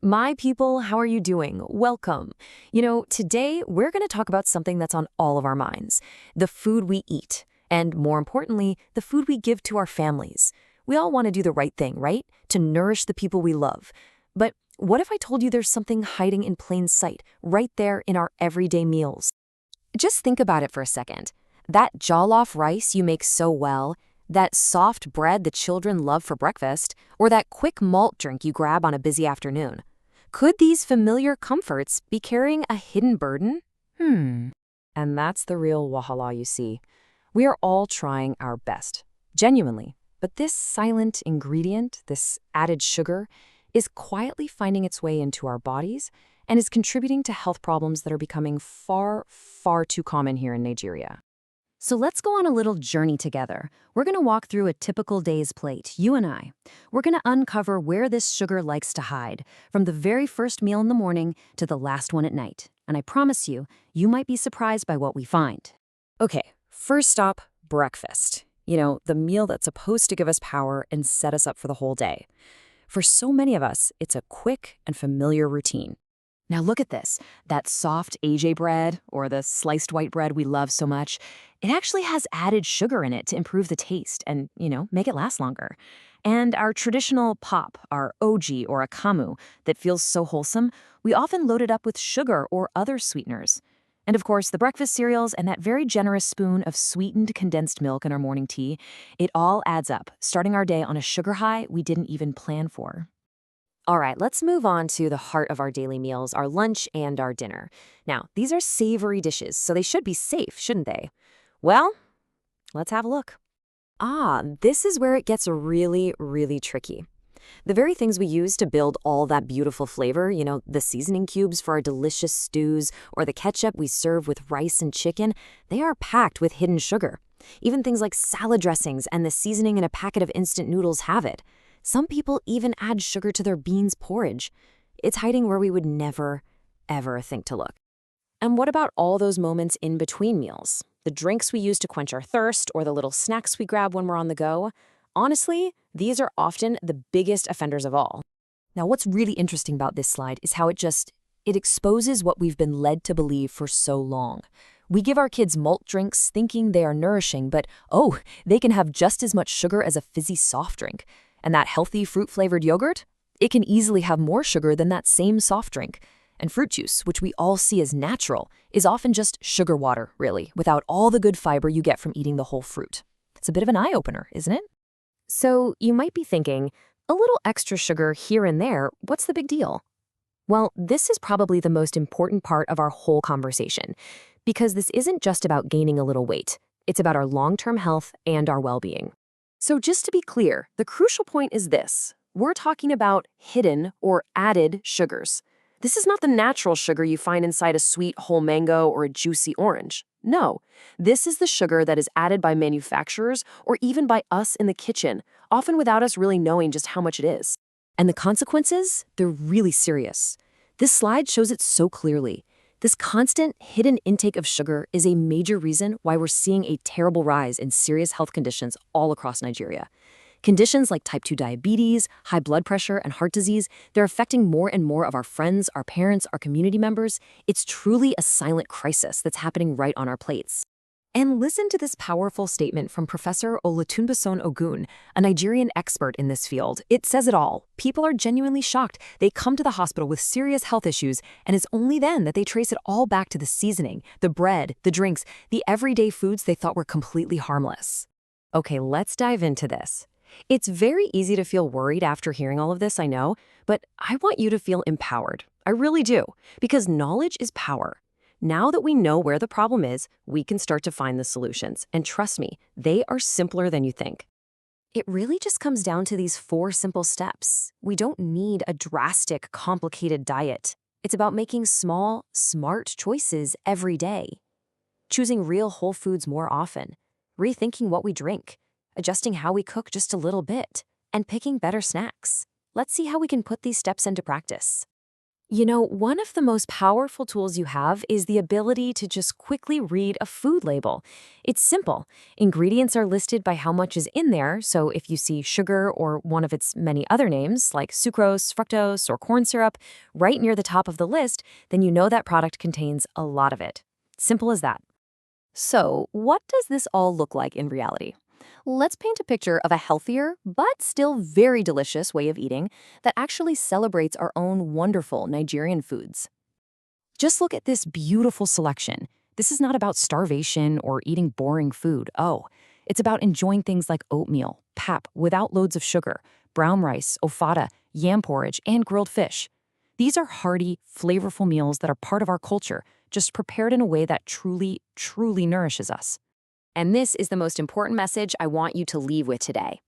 My people, how are you doing? Welcome. Today we're going to talk about something that's on all of our minds, the food we eat, and more importantly, the food we give to our families. We all want to do the right thing, right? To nourish the people we love. But what if I told you there's something hiding in plain sight, right there in our everyday meals? Just think about it for a second. That jollof rice you make so well, that soft bread the children love for breakfast, or that quick malt drink you grab on a busy afternoon. Could these familiar comforts be carrying a hidden burden? And that's the real wahala, you see. We are all trying our best, genuinely. But this silent ingredient, this added sugar, is quietly finding its way into our bodies and is contributing to health problems that are becoming far, far too common here in Nigeria. So let's go on a little journey together. We're going to walk through a typical day's plate, you and I. We're going to uncover where this sugar likes to hide, from the very first meal in the morning to the last one at night. And I promise you, you might be surprised by what we find. Okay, first stop, breakfast. The meal that's supposed to give us power and set us up for the whole day. For so many of us, it's a quick and familiar routine. Now look at this, that soft AJ bread, or the sliced white bread we love so much, it actually has added sugar in it to improve the taste and, make it last longer. And our traditional pop, our OG or akamu, that feels so wholesome, we often load it up with sugar or other sweeteners. And of course, the breakfast cereals and that very generous spoon of sweetened condensed milk in our morning tea, it all adds up, starting our day on a sugar high we didn't even plan for. All right, let's move on to the heart of our daily meals, our lunch and our dinner. Now, these are savory dishes, so they should be safe, shouldn't they? Well, let's have a look. This is where it gets really, really tricky. The very things we use to build all that beautiful flavor, the seasoning cubes for our delicious stews or the ketchup we serve with rice and chicken, they are packed with hidden sugar. Even things like salad dressings and the seasoning in a packet of instant noodles have it. Some people even add sugar to their beans porridge. It's hiding where we would never, ever think to look. And what about all those moments in between meals? The drinks we use to quench our thirst or the little snacks we grab when we're on the go? Honestly, these are often the biggest offenders of all. Now, what's really interesting about this slide is how it exposes what we've been led to believe for so long. We give our kids malt drinks thinking they are nourishing, but they can have just as much sugar as a fizzy soft drink. And that healthy fruit-flavored yogurt? It can easily have more sugar than that same soft drink. And fruit juice, which we all see as natural, is often just sugar water, really, without all the good fiber you get from eating the whole fruit. It's a bit of an eye-opener, isn't it? So you might be thinking, a little extra sugar here and there, what's the big deal? Well, this is probably the most important part of our whole conversation, because this isn't just about gaining a little weight. It's about our long-term health and our well-being. So just to be clear, the crucial point is this. We're talking about hidden or added sugars. This is not the natural sugar you find inside a sweet whole mango or a juicy orange. No, this is the sugar that is added by manufacturers or even by us in the kitchen, often without us really knowing just how much it is. And the consequences? They're really serious. This slide shows it so clearly. This constant hidden intake of sugar is a major reason why we're seeing a terrible rise in serious health conditions all across Nigeria. Conditions like type 2 diabetes, high blood pressure, and heart disease, they're affecting more and more of our friends, our parents, our community members. It's truly a silent crisis that's happening right on our plates. And listen to this powerful statement from Professor Olatunbosun Ogun, a Nigerian expert in this field. It says it all. People are genuinely shocked. They come to the hospital with serious health issues, and it's only then that they trace it all back to the seasoning, the bread, the drinks, the everyday foods they thought were completely harmless. Okay, let's dive into this. It's very easy to feel worried after hearing all of this, I know, but I want you to feel empowered. I really do, because knowledge is power. Now that we know where the problem is, we can start to find the solutions. And trust me, they are simpler than you think. It really just comes down to these 4 simple steps. We don't need a drastic, complicated diet. It's about making small, smart choices every day. Choosing real whole foods more often. Rethinking what we drink. Adjusting how we cook just a little bit. And picking better snacks. Let's see how we can put these steps into practice. One of the most powerful tools you have is the ability to just quickly read a food label. It's simple. Ingredients are listed by how much is in there, so if you see sugar or one of its many other names, like sucrose, fructose, or corn syrup, right near the top of the list, then you know that product contains a lot of it. Simple as that. So, what does this all look like in reality? Let's paint a picture of a healthier, but still very delicious way of eating that actually celebrates our own wonderful Nigerian foods. Just look at this beautiful selection. This is not about starvation or eating boring food. Oh, it's about enjoying things like oatmeal, pap without loads of sugar, brown rice, ofada, yam porridge, and grilled fish. These are hearty, flavorful meals that are part of our culture, just prepared in a way that truly, truly nourishes us. And this is the most important message I want you to leave with today.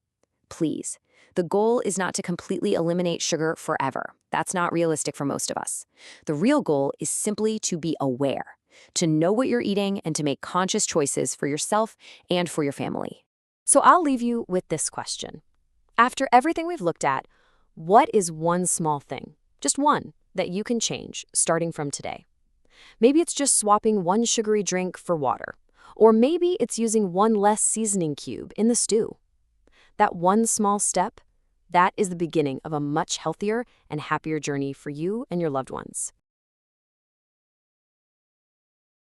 Please, the goal is not to completely eliminate sugar forever. That's not realistic for most of us. The real goal is simply to be aware, to know what you're eating and to make conscious choices for yourself and for your family. So I'll leave you with this question. After everything we've looked at, what is one small thing, just one, that you can change starting from today? Maybe it's just swapping one sugary drink for water. Or maybe it's using one less seasoning cube in the stew. That one small step, that is the beginning of a much healthier and happier journey for you and your loved ones.